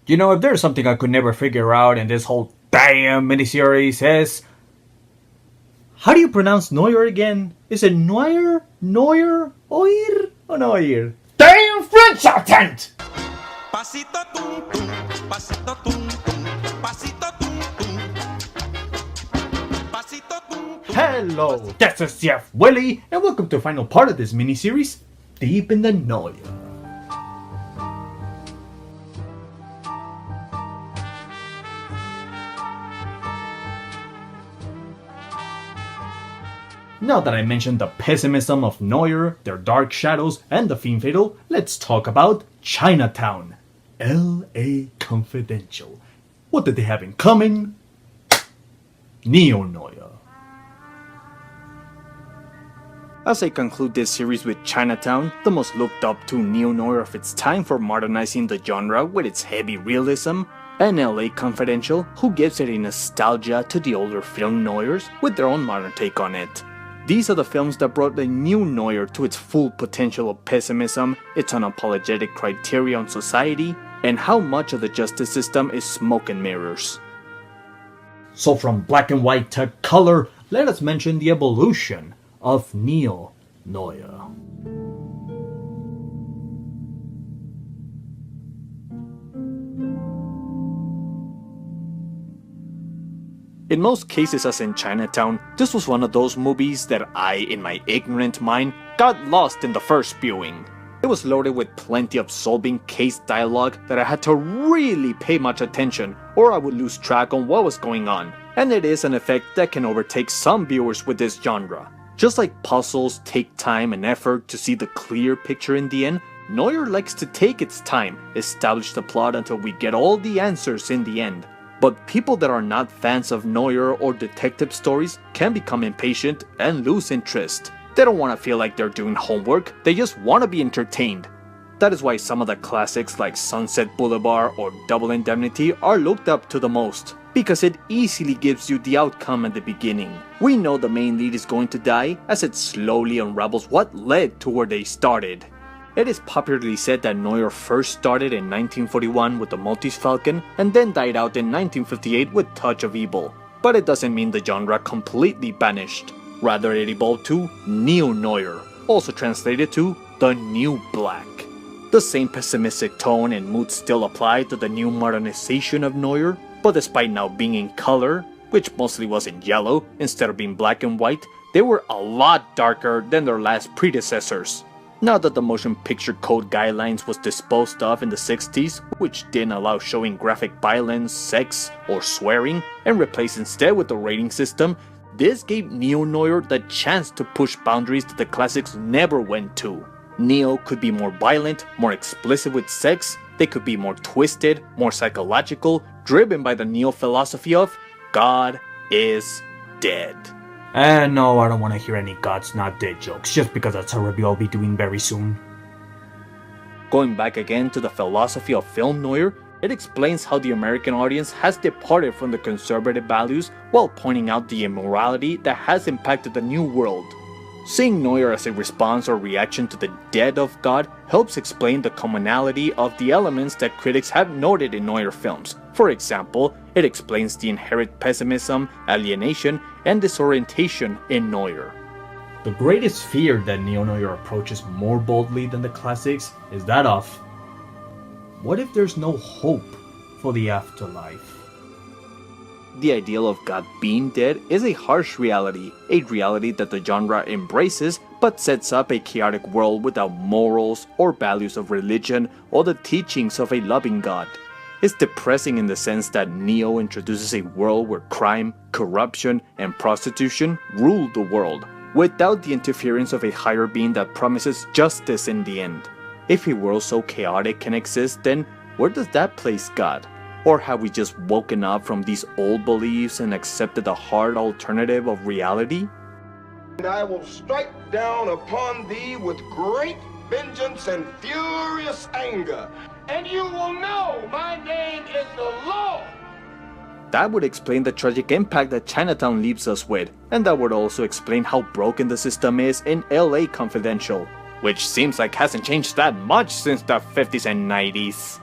You know, if there's something I could never figure out in this whole damn miniseries is... How do you pronounce Noir again? Is it Noir? Noir? Oir? Or Noir? Damn French accent! Pasito tum tum, pasito tum tum, pasito tum tum, pasito tum tum. Hello, this is Chef Willie, and welcome to the final part of this miniseries, Deep in the Noir. Now that I mentioned the pessimism of Noir, their dark shadows, and the theme fatal, let's talk about Chinatown L.A. Confidential. What did they have in common? Neo-noir. As I conclude this series with Chinatown, the most looked up to neo-noir of its time for modernizing the genre with its heavy realism, and L.A. Confidential, who gives it a nostalgia to the older film noirs with their own modern take on it. These are the films that brought the new noir to its full potential of pessimism, its unapologetic criteria on society, and how much of the justice system is smoke and mirrors. So from black and white to color, let us mention the evolution of neo-noir. In most cases, as in Chinatown, this was one of those movies that I, in my ignorant mind, got lost in the first viewing. It was loaded with plenty of solving case dialogue that I had to really pay much attention, or I would lose track on what was going on, and it is an effect that can overtake some viewers with this genre. Just like puzzles take time and effort to see the clear picture in the end, noir likes to take its time, establish the plot until we get all the answers in the end. But people that are not fans of noir or detective stories can become impatient and lose interest. They don't want to feel like they're doing homework, they just want to be entertained. That is why some of the classics like Sunset Boulevard or Double Indemnity are looked up to the most, because it easily gives you the outcome at the beginning. We know the main lead is going to die as it slowly unravels what led to where they started. It is popularly said that noir first started in 1941 with the Maltese Falcon and then died out in 1958 with Touch of Evil. But it doesn't mean the genre completely vanished. Rather, it evolved to neo-noir, also translated to the new black. The same pessimistic tone and mood still apply to the new modernization of noir, but despite now being in color, which mostly was in yellow instead of being black and white, they were a lot darker than their last predecessors. Now that the motion picture code guidelines was disposed of in the 60s, which didn't allow showing graphic violence, sex, or swearing, and replaced instead with the rating system, this gave neo-noir the chance to push boundaries that the classics never went to. Neo could be more violent, more explicit with sex, they could be more twisted, more psychological, driven by the neo-philosophy of God is dead. And no, I don't want to hear any God's not dead jokes, just because that's a review I'll be doing very soon. Going back again to the philosophy of film noir, it explains how the American audience has departed from the conservative values while pointing out the immorality that has impacted the new world. Seeing noir as a response or reaction to the death of God helps explain the commonality of the elements that critics have noted in noir films. For example, it explains the inherent pessimism, alienation, and disorientation in noir. The greatest fear that neo-noir approaches more boldly than the classics is that of, what if there's no hope for the afterlife? The ideal of God being dead is a harsh reality, a reality that the genre embraces but sets up a chaotic world without morals or values of religion or the teachings of a loving God. It's depressing in the sense that Neo introduces a world where crime, corruption, and prostitution rule the world, without the interference of a higher being that promises justice in the end. If a world so chaotic can exist, then where does that place God? Or have we just woken up from these old beliefs and accepted the hard alternative of reality? And I will strike down upon thee with great vengeance and furious anger, and you will know my name is the Lord. That would explain the tragic impact that Chinatown leaves us with, and that would also explain how broken the system is in L.A. Confidential, which seems like hasn't changed that much since the 50s and 90s.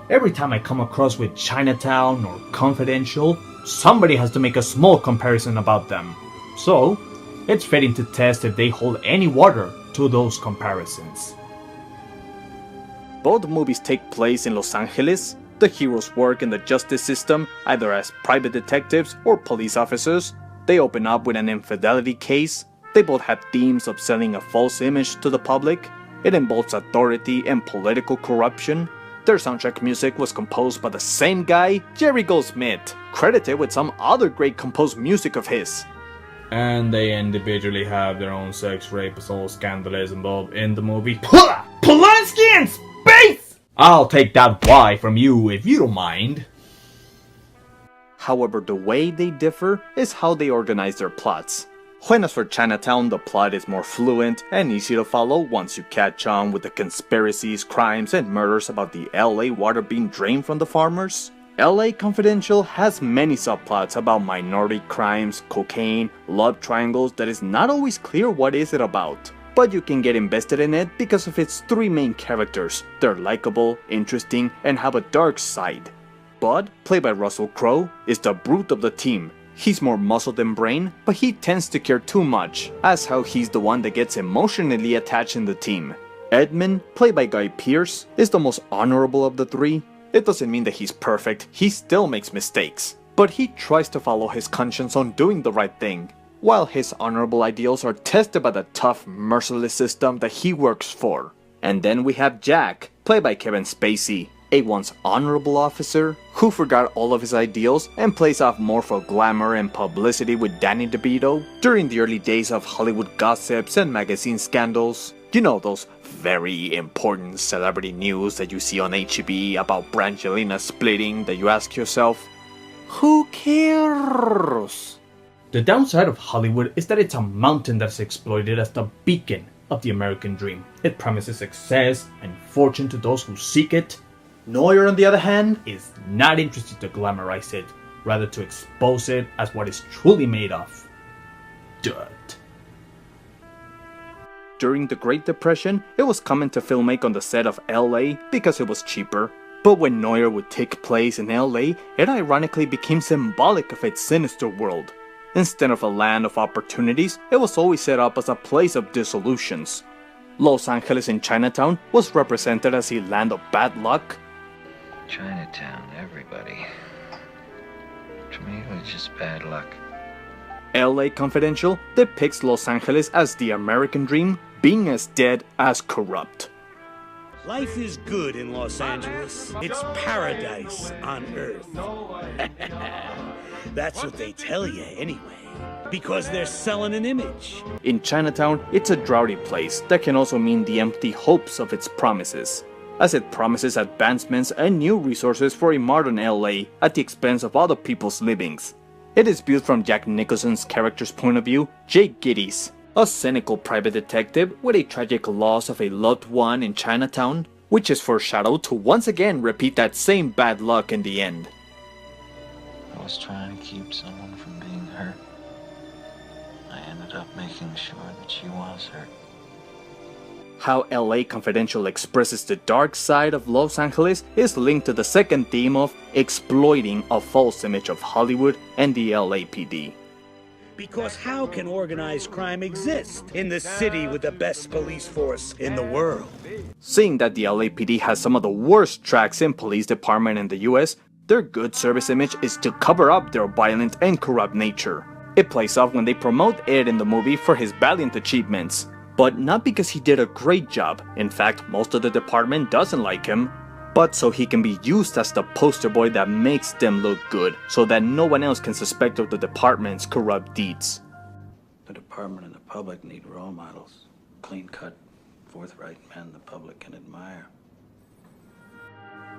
Every time I come across with Chinatown or Confidential, somebody has to make a small comparison about them. So, it's fitting to test if they hold any water to those comparisons. Both movies take place in Los Angeles. The heroes work in the justice system, either as private detectives or police officers. They open up with an infidelity case. They both have themes of selling a false image to the public. It involves authority and political corruption. Their soundtrack music was composed by the same guy, Jerry Goldsmith, credited with some other great composed music of his. And they individually have their own sex, rape, assault, scandals involved in the movie. Polanski in space! I'll take that Y from you if you don't mind. However, the way they differ is how they organize their plots. When as for Chinatown, the plot is more fluent and easy to follow once you catch on with the conspiracies, crimes, and murders about the LA water being drained from the farmers. LA Confidential has many subplots about minority crimes, cocaine, love triangles that is not always clear what is it about. But you can get invested in it because of its three main characters. They're likable, interesting, and have a dark side. Bud, played by Russell Crowe, is the brute of the team. He's more muscle than brain, but he tends to care too much, as how he's the one that gets emotionally attached in the team. Edmund, played by Guy Pearce, is the most honorable of the three. It doesn't mean that he's perfect, he still makes mistakes, but he tries to follow his conscience on doing the right thing, while his honorable ideals are tested by the tough, merciless system that he works for. And then we have Jack, played by Kevin Spacey, a once honorable officer who forgot all of his ideals and plays off more for glamour and publicity with Danny DeVito during the early days of Hollywood gossips and magazine scandals. You know, those very important celebrity news that you see on HB about Brangelina splitting that you ask yourself, who cares? The downside of Hollywood is that it's a mountain that's exploited as the beacon of the American dream. It promises success and fortune to those who seek it. Neuer, on the other hand, is not interested to glamorize it, rather to expose it as what it's truly made of. Dirt. During the Great Depression, it was common to filmmake on the set of LA because it was cheaper. But when Neuer would take place in LA, it ironically became symbolic of its sinister world. Instead of a land of opportunities, it was always set up as a place of dissolutions. Los Angeles in Chinatown was represented as a land of bad luck. Chinatown, everybody. To me, it was just bad luck. LA Confidential depicts Los Angeles as the American dream, being as dead as corrupt. Life is good in Los Angeles. It's paradise on earth. That's what they tell you anyway, because they're selling an image. In Chinatown, it's a drowsy place that can also mean the empty hopes of its promises, as it promises advancements and new resources for a modern LA at the expense of other people's livings. It is viewed from Jack Nicholson's character's point of view, Jake Gittes, a cynical private detective with a tragic loss of a loved one in Chinatown, which is foreshadowed to once again repeat that same bad luck in the end. I was trying to keep someone from being hurt. I ended up making sure that she was hurt. How LA Confidential expresses the dark side of Los Angeles is linked to the second theme of exploiting a false image of Hollywood and the LAPD. Because how can organized crime exist in the city with the best police force in the world? Seeing that the LAPD has some of the worst tracks in police department in the US, their good service image is to cover up their violent and corrupt nature. It plays off when they promote Ed in the movie for his valiant achievements, but not because he did a great job. In fact, most of the department doesn't like him, but so he can be used as the poster boy that makes them look good, so that no one else can suspect of the department's corrupt deeds. The department and the public need role models. Clean-cut, forthright men the public can admire.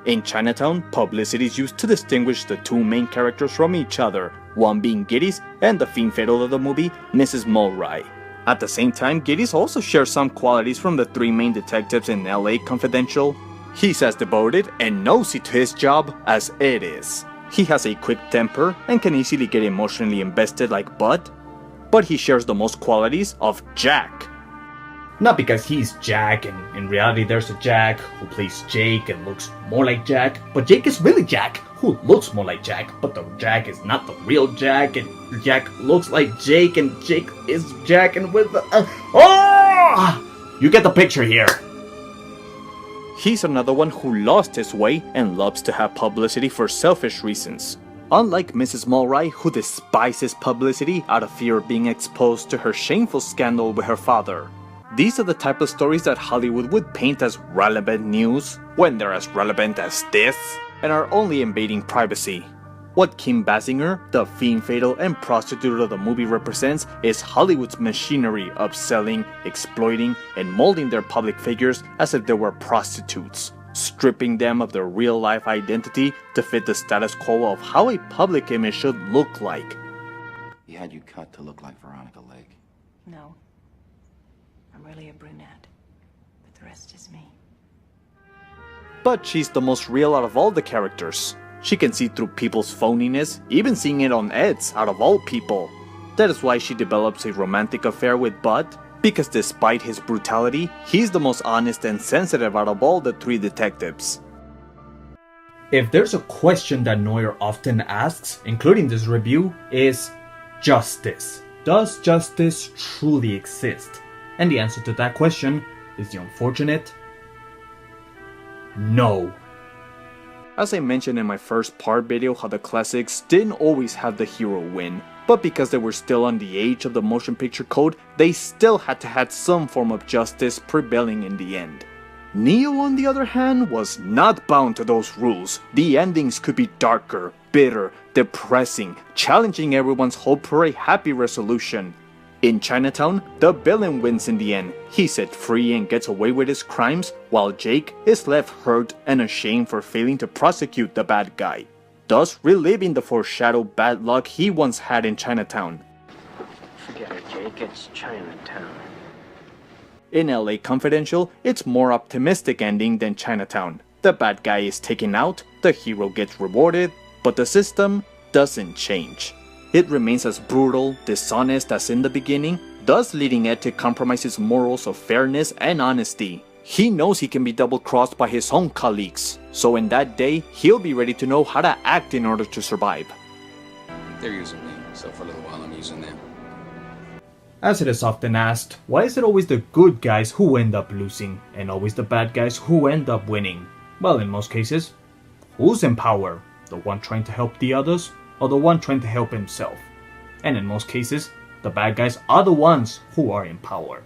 In Chinatown, publicity is used to distinguish the two main characters from each other, one being Gittes and the femme fatale of the movie, Mrs. Mulroy. At the same time, Gittes also shares some qualities from the three main detectives in LA Confidential. He's as devoted and nosy to his job as Ed is. He has a quick temper and can easily get emotionally invested like Bud, but he shares the most qualities of Jack. Not because he's Jack and in reality there's a Jack who plays Jake and looks more like Jack, but Jake is really Jack who looks more like Jack, but the Jack is not the real Jack, and Jack looks like Jake and Jake is Jack, and with the... You get the picture here. He's another one who lost his way and loves to have publicity for selfish reasons. Unlike Mrs. Mulroy, who despises publicity out of fear of being exposed to her shameful scandal with her father. These are the type of stories that Hollywood would paint as relevant news, when they're as relevant as this, and are only invading privacy. What Kim Basinger, the femme fatale and prostitute of the movie represents is Hollywood's machinery of selling, exploiting, and molding their public figures as if they were prostitutes, stripping them of their real-life identity to fit the status quo of how a public image should look like. He had you cut to look like Veronica Lake. No. I'm really a brunette, but the rest is me. But she's the most real out of all the characters. She can see through people's phoniness, even seeing it on Ed's out of all people. That is why she develops a romantic affair with Bud, because despite his brutality, he's the most honest and sensitive out of all the three detectives. If there's a question that Noir often asks, including this review, is justice. Does justice truly exist? And the answer to that question is the unfortunate no. As I mentioned in my first part video how the classics didn't always have the hero win, but because they were still on the age of the motion picture code, they still had to have some form of justice prevailing in the end. Neo, on the other hand, was not bound to those rules. The endings could be darker, bitter, depressing, challenging everyone's hope for a happy resolution. In Chinatown, the villain wins in the end. He's set free and gets away with his crimes, while Jake is left hurt and ashamed for failing to prosecute the bad guy, thus reliving the foreshadowed bad luck he once had in Chinatown. Forget it, Jake, it's Chinatown. In LA Confidential, it's more optimistic ending than Chinatown. The bad guy is taken out, the hero gets rewarded, but the system doesn't change. It remains as brutal, dishonest as in the beginning, thus leading Ed to compromise his morals of fairness and honesty. He knows he can be double-crossed by his own colleagues, so in that day, he'll be ready to know how to act in order to survive. They're using me, so for a little while I'm using them. As it is often asked, why is it always the good guys who end up losing, and always the bad guys who end up winning? Well, in most cases, who's in power? The one trying to help the others, or the one trying to help himself? And in most cases, the bad guys are the ones who are in power.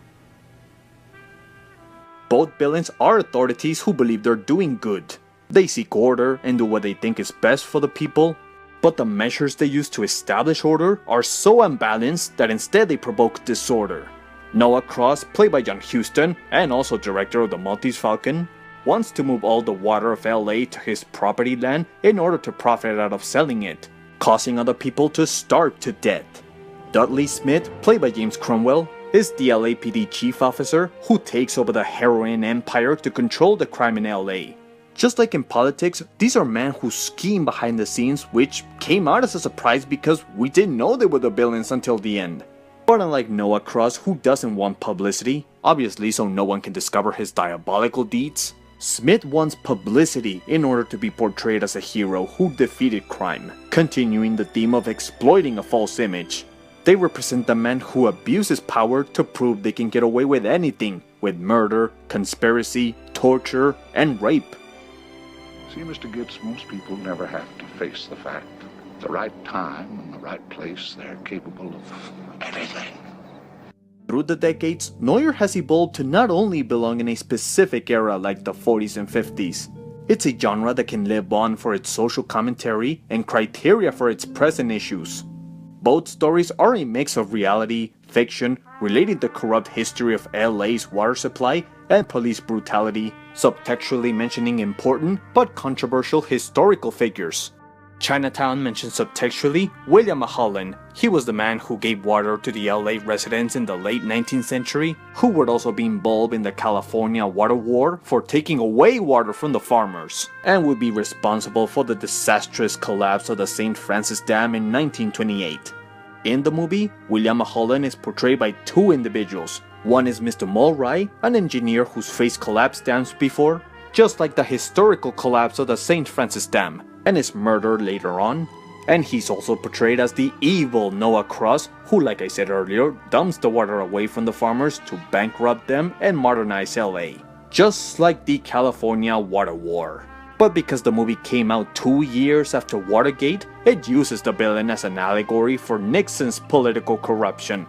Both villains are authorities who believe they're doing good. They seek order and do what they think is best for the people, but the measures they use to establish order are so unbalanced that instead they provoke disorder. Noah Cross, played by John Huston, and also director of The Maltese Falcon, wants to move all the water of LA to his property land in order to profit out of selling it, causing other people to starve to death. Dudley Smith, played by James Cromwell, is the LAPD chief officer who takes over the heroin empire to control the crime in LA. Just like in politics, these are men who scheme behind the scenes, which came out as a surprise because we didn't know they were the villains until the end. But unlike Noah Cross, who doesn't want publicity, obviously so no one can discover his diabolical deeds, Smith wants publicity in order to be portrayed as a hero who defeated crime, continuing the theme of exploiting a false image. They represent the man who abuses power to prove they can get away with anything, with murder, conspiracy, torture, and rape. See, Mr. Gitz, most people never have to face the fact. At the right time and the right place, they're capable of anything. Through the decades, Noir has evolved to not only belong in a specific era like the 40s and 50s, it's a genre that can live on for its social commentary and criteria for its present issues. Both stories are a mix of reality, fiction, relating the corrupt history of LA's water supply, and police brutality, subtextually mentioning important but controversial historical figures. Chinatown mentions subtextually William Mulholland. He was the man who gave water to the LA residents in the late 19th century, who would also be involved in the California Water War for taking away water from the farmers, and would be responsible for the disastrous collapse of the St. Francis Dam in 1928. In the movie, William Mulholland is portrayed by two individuals, One is Mr. Mulroy, an engineer whose face collapsed dams before, just like the historical collapse of the St. Francis Dam, and is murdered later on. And he's also portrayed as the evil Noah Cross, who, like I said earlier, dumps the water away from the farmers to bankrupt them and modernize LA, just like the California Water War. But because the movie came out 2 years after Watergate, it uses the villain as an allegory for Nixon's political corruption.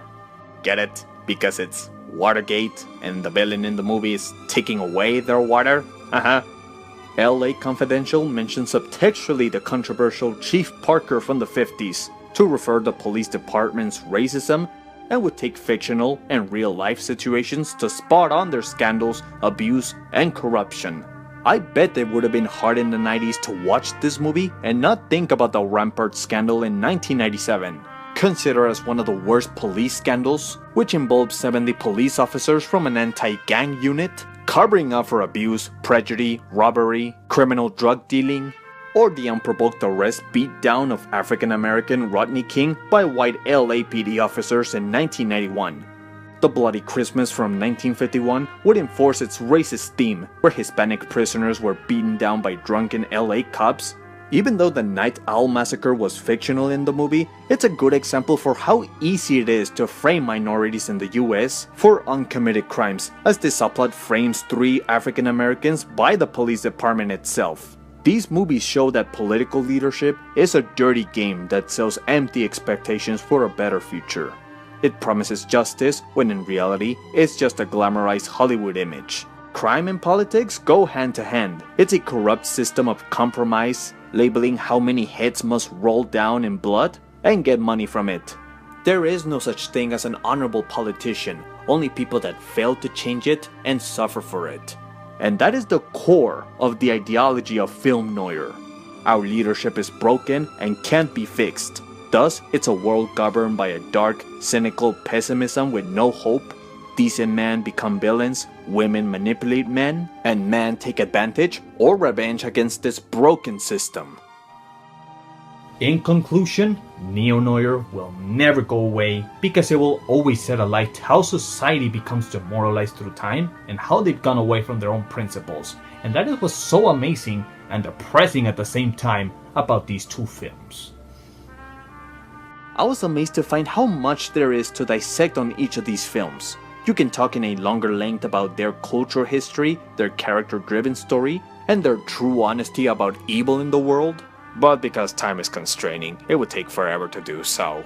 Get it? Because it's Watergate and the villain in the movie is taking away their water? L.A. Confidential mentions subtextually the controversial Chief Parker from the 50s to refer to the police department's racism, and would take fictional and real-life situations to spot on their scandals, abuse, and corruption. I bet it would have been hard in the 90s to watch this movie and not think about the Rampart scandal in 1997. Considered as one of the worst police scandals, which involved 70 police officers from an anti-gang unit, covering up for abuse, prejudice, robbery, criminal drug dealing, or the unprovoked arrest beatdown of African-American Rodney King by white LAPD officers in 1991. The Bloody Christmas from 1951 would enforce its racist theme, where Hispanic prisoners were beaten down by drunken LA cops. Even though the Night Owl Massacre was fictional in the movie, it's a good example for how easy it is to frame minorities in the US for uncommitted crimes, as the subplot frames 3 African Americans by the police department itself. These movies show that political leadership is a dirty game that sells empty expectations for a better future. It promises justice when in reality it's just a glamorized Hollywood image. Crime and politics go hand to hand. It's a corrupt system of compromise, labeling how many heads must roll down in blood and get money from it. There is no such thing as an honorable politician, only people that fail to change it and suffer for it. And that is the core of the ideology of film noir. Our leadership is broken and can't be fixed. Thus, it's a world governed by a dark, cynical pessimism with no hope. Decent men become villains, women manipulate men, and men take advantage or revenge against this broken system. In conclusion, neo-noir will never go away because it will always set alight how society becomes demoralized through time and how they've gone away from their own principles. And that is what's so amazing and depressing at the same time about these two films. I was amazed to find how much there is to dissect on each of these films. You can talk in a longer length about their cultural history, their character-driven story, and their true honesty about evil in the world, but because time is constraining, it would take forever to do so.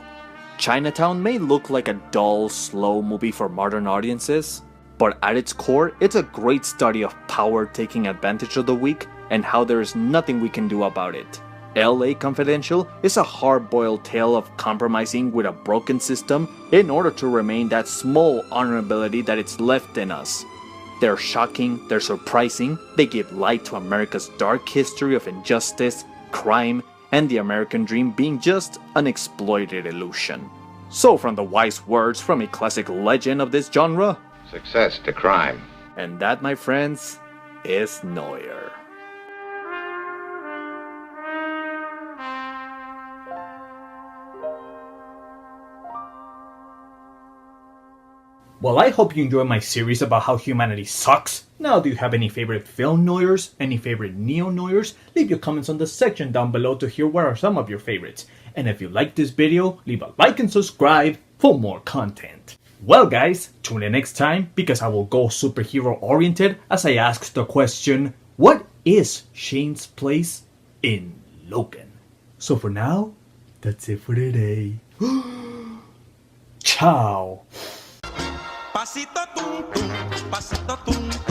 Chinatown may look like a dull, slow movie for modern audiences, but at its core, it's a great study of power taking advantage of the weak and how there is nothing we can do about it. L.A. Confidential is a hard-boiled tale of compromising with a broken system in order to remain that small honorability that it's left in us. They're shocking, they're surprising, they give light to America's dark history of injustice, crime, and the American dream being just an exploited illusion. So from the wise words from a classic legend of this genre, success to crime. And that, my friends, is noir. Well, I hope you enjoyed my series about how humanity sucks. Now, do you have any favorite film noirs? Any favorite neo-noirs? Leave your comments on the section down below to hear what are some of your favorites. And if you liked this video, leave a like and subscribe for more content. Well guys, tune in next time because I will go superhero oriented as I ask the question, what is Shane's place in Logan? So for now, that's it for today. Ciao. Pasito tum tum, pasito tum tum.